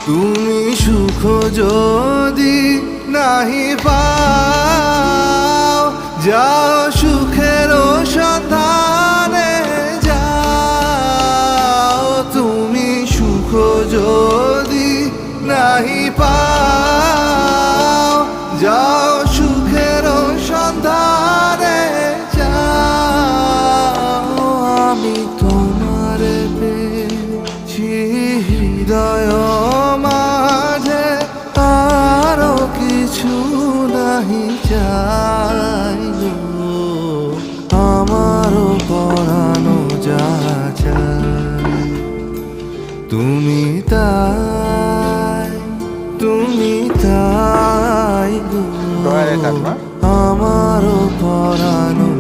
তুমি সুখ যদি নাহি পাও, যাও সুখের সন্ধানে যাও। তুমি সুখ যদি নাহি পাও, যাও সুখের সন্ধানে যাও। আমি তোমার পেয়েছি হৃদয় মাঝে, আরো কিছু নাহি চাই গো। আমারও পরানো যা চাই তুমি তাই, তুমি তাই গো। আমারও পরানো